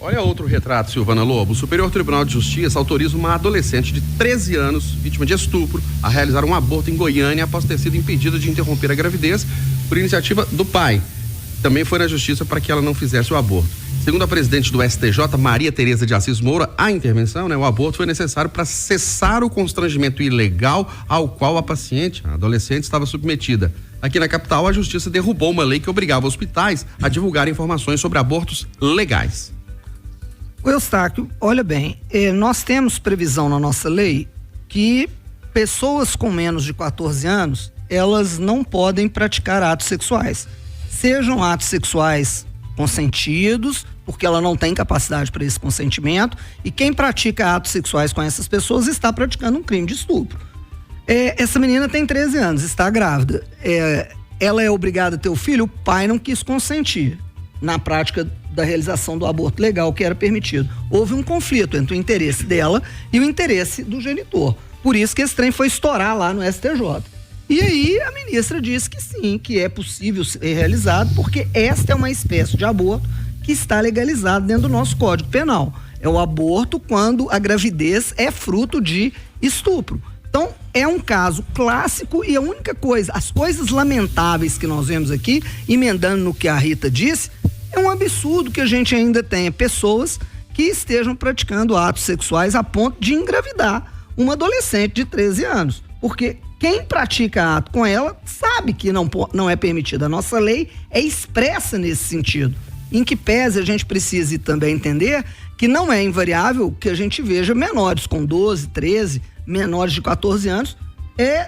Olha outro retrato, Silvana Lobo. O Superior Tribunal de Justiça autoriza uma adolescente de 13 anos, vítima de estupro, a realizar um aborto em Goiânia após ter sido impedida de interromper a gravidez por iniciativa do pai. Também foi na justiça para que ela não fizesse o aborto. Segundo a presidente do STJ, Maria Tereza de Assis Moura, a intervenção, o aborto foi necessário para cessar o constrangimento ilegal ao qual a paciente, a adolescente, estava submetida. Aqui na capital, a justiça derrubou uma lei que obrigava hospitais a divulgar informações sobre abortos legais. O Eustáquio, olha bem, nós temos previsão na nossa lei que pessoas com menos de 14 anos, elas não podem praticar atos sexuais. Sejam atos sexuais consentidos, porque ela não tem capacidade para esse consentimento, e quem pratica atos sexuais com essas pessoas está praticando um crime de estupro. Essa menina tem 13 anos, está grávida. Ela é obrigada a ter o filho, o pai não quis consentir na prática da realização do aborto legal que era permitido. Houve um conflito entre o interesse dela e o interesse do genitor. Por isso que esse trem foi estourar lá no STJ. E aí a ministra disse que sim, que é possível ser realizado, porque esta é uma espécie de aborto que está legalizado dentro do nosso Código Penal. É o aborto quando a gravidez é fruto de estupro. Então, é um caso clássico e a única coisa, as coisas lamentáveis que nós vemos aqui, emendando no que a Rita disse, é um absurdo que a gente ainda tenha pessoas que estejam praticando atos sexuais a ponto de engravidar uma adolescente de 13 anos. Porque quem pratica ato com ela sabe que não é permitido. A nossa lei é expressa nesse sentido. Em que pese a gente precise também entender que não é invariável que a gente veja menores com 12, 13, menores de 14 anos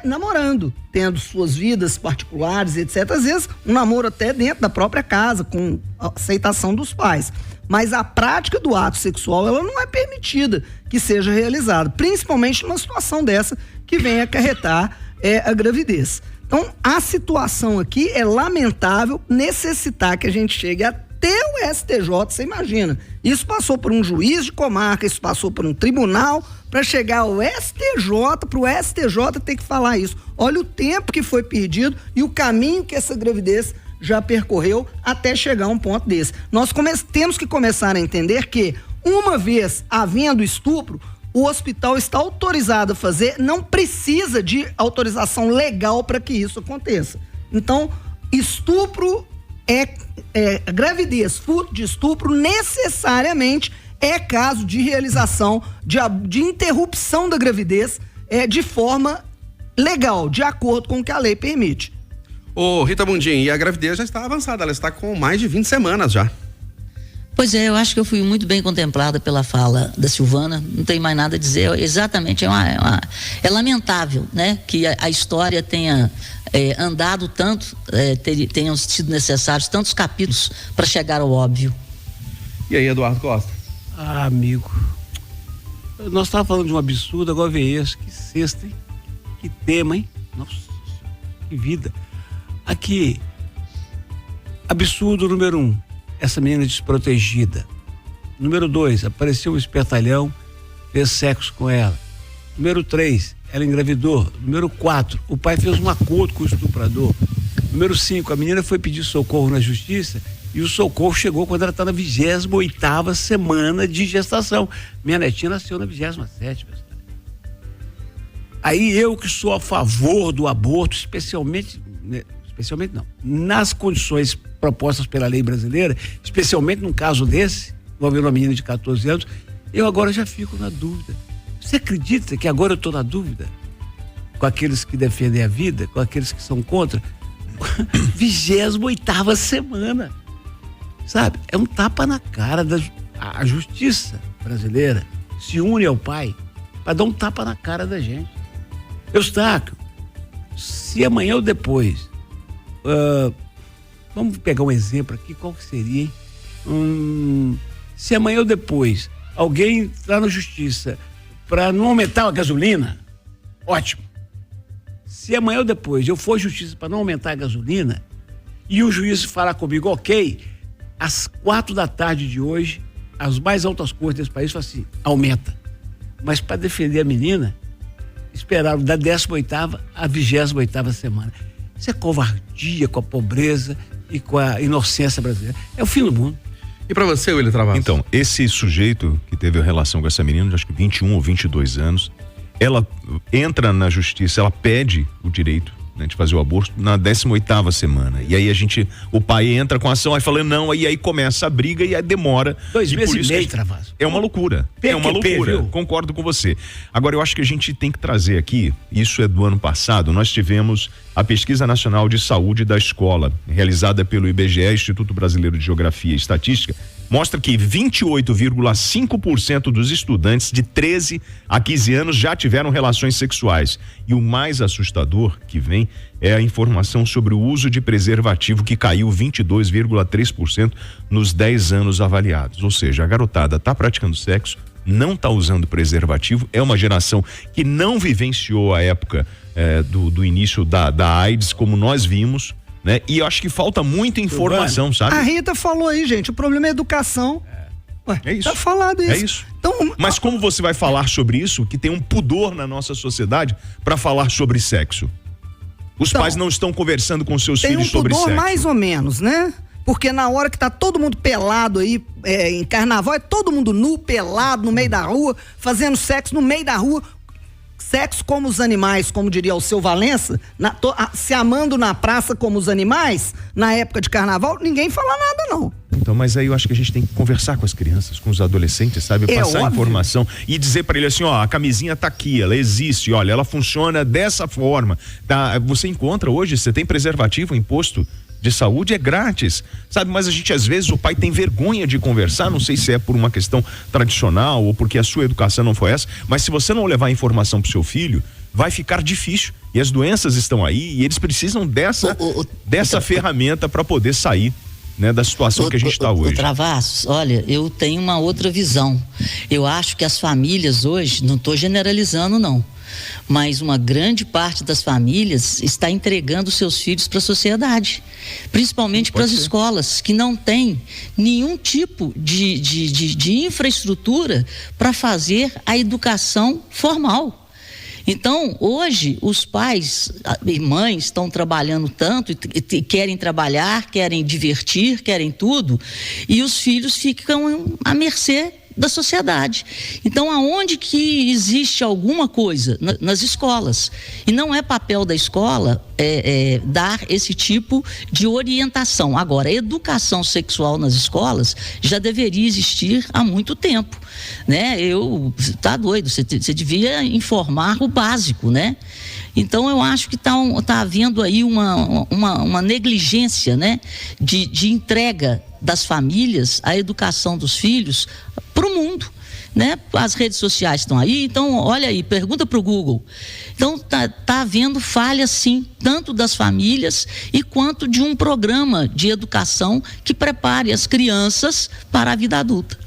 namorando, tendo suas vidas particulares, etc. Às vezes um namoro até dentro da própria casa, com a aceitação dos pais. Mas a prática do ato sexual, ela não é permitida que seja realizada, principalmente numa situação dessa que vem acarretar a gravidez. Então, a situação aqui é lamentável, necessitar que a gente chegue até o STJ, você imagina. Isso passou por um juiz de comarca, isso passou por um tribunal, para chegar ao STJ, para o STJ ter que falar isso. Olha o tempo que foi perdido e o caminho que essa gravidez já percorreu até chegar a um ponto desse. Nós temos que começar a entender que, uma vez havendo estupro, o hospital está autorizado a fazer, não precisa de autorização legal para que isso aconteça. Então, estupro gravidez, fruto de estupro, necessariamente é caso de realização, de interrupção da gravidez de forma legal, de acordo com o que a lei permite. Ô, Rita Mundim, e a gravidez já está avançada, ela está com mais de 20 semanas já. Pois é, eu acho que eu fui muito bem contemplada pela fala da Silvana, não tem mais nada a dizer, exatamente, é lamentável, né, que a história tenha andado tanto, tenham sido necessários tantos capítulos para chegar ao óbvio. E aí, Eduardo Costa? Ah, amigo, nós estávamos falando de um absurdo, agora vem esse, que sexta, hein? Que tema, hein? Nossa, que vida. Aqui, absurdo número 1, essa menina desprotegida. Número 2, apareceu um espertalhão, fez sexo com ela. Número 3, ela engravidou. Número 4, o pai fez um acordo com o estuprador. Número 5, a menina foi pedir socorro na justiça e o socorro chegou quando ela está na 28ª semana de gestação. Minha netinha nasceu na 27ª. Aí eu que sou a favor do aborto, especialmente não, nas condições propostas pela lei brasileira, especialmente num caso desse, envolvendo uma menina de 14 anos, eu agora já fico na dúvida. Você acredita que agora eu estou na dúvida? Com aqueles que defendem a vida, com aqueles que são contra? 28ª semana. Sabe? É um tapa na cara a justiça brasileira se une ao pai para dar um tapa na cara da gente. Eustáquio, se amanhã ou depois, vamos pegar um exemplo aqui, qual que seria, hein? Se amanhã ou depois alguém entrar na justiça para não aumentar a gasolina, ótimo. Se amanhã ou depois eu for à justiça para não aumentar a gasolina e o juiz falar comigo, ok, às 4h de hoje, as mais altas cortes desse país falam assim, aumenta. Mas para defender a menina, esperaram da 18ª à 28ª semana. Isso é covardia com a pobreza e com a inocência brasileira. É o fim do mundo. E pra você, Willy Travassos? Então, esse sujeito que teve a relação com essa menina, acho que 21 ou 22 anos, ela entra na justiça, ela pede o direito, né, de fazer o aborto na 18ª semana. E aí o pai entra com a ação, aí fala não, e aí começa a briga e aí demora. 2 meses e meio, que Travassos. é uma loucura. É uma loucura. Viu? Concordo com você. Agora, eu acho que a gente tem que trazer aqui, isso é do ano passado, nós tivemos a Pesquisa Nacional de Saúde da Escola, realizada pelo IBGE, Instituto Brasileiro de Geografia e Estatística, mostra que 28,5% dos estudantes de 13 a 15 anos já tiveram relações sexuais. E o mais assustador que vem é a informação sobre o uso de preservativo, que caiu 22,3% nos 10 anos avaliados. Ou seja, a garotada está praticando sexo, não está usando preservativo, é uma geração que não vivenciou a época do início da AIDS como nós vimos, né? E eu acho que falta muita informação, sabe? A Rita falou aí, gente, o problema é educação. Ué, é isso. Tá falado isso. É isso. Então, mas como você vai falar sobre isso, que tem um pudor na nossa sociedade para falar sobre sexo? Os pais não estão conversando com seus filhos sobre sexo. Tem um pudor mais ou menos, né? Porque na hora que tá todo mundo pelado aí, em carnaval, é todo mundo nu, pelado, no meio da rua, fazendo sexo no meio da rua. Sexo como os animais, como diria o seu Valença, se amando na praça como os animais, na época de carnaval, ninguém fala nada, não. Então, mas aí eu acho que a gente tem que conversar com as crianças, com os adolescentes, sabe? Passar óbvio. Informação e dizer para ele assim, ó, a camisinha tá aqui, ela existe, olha, ela funciona dessa forma, tá? Você encontra hoje, você tem preservativo em posto de saúde, é grátis, sabe? Mas a gente, às vezes, o pai tem vergonha de conversar, não sei se é por uma questão tradicional ou porque a sua educação não foi essa, mas se você não levar informação pro seu filho, vai ficar difícil. E as doenças estão aí e eles precisam dessa ferramenta para poder sair, né, da situação que a gente está hoje. Travassos, olha, eu tenho uma outra visão. Eu acho que as famílias hoje, não estou generalizando não, mas uma grande parte das famílias está entregando seus filhos para a sociedade, principalmente para as escolas, que não tem nenhum tipo de infraestrutura para fazer a educação formal. Então, hoje, os pais e mães estão trabalhando tanto, e querem trabalhar, querem divertir, querem tudo, e os filhos ficam à mercê da sociedade. Então, aonde que existe alguma coisa? Nas escolas. E não é papel da escola dar esse tipo de orientação. Agora, a educação sexual nas escolas já deveria existir há muito tempo, né? Tá doido, você devia informar o básico, né? Então, eu acho que tá havendo aí uma negligência, né? De entrega das famílias à educação dos filhos para o mundo, né? As redes sociais estão aí, então olha aí, pergunta para o Google. Então tá havendo falha sim, tanto das famílias e quanto de um programa de educação que prepare as crianças para a vida adulta.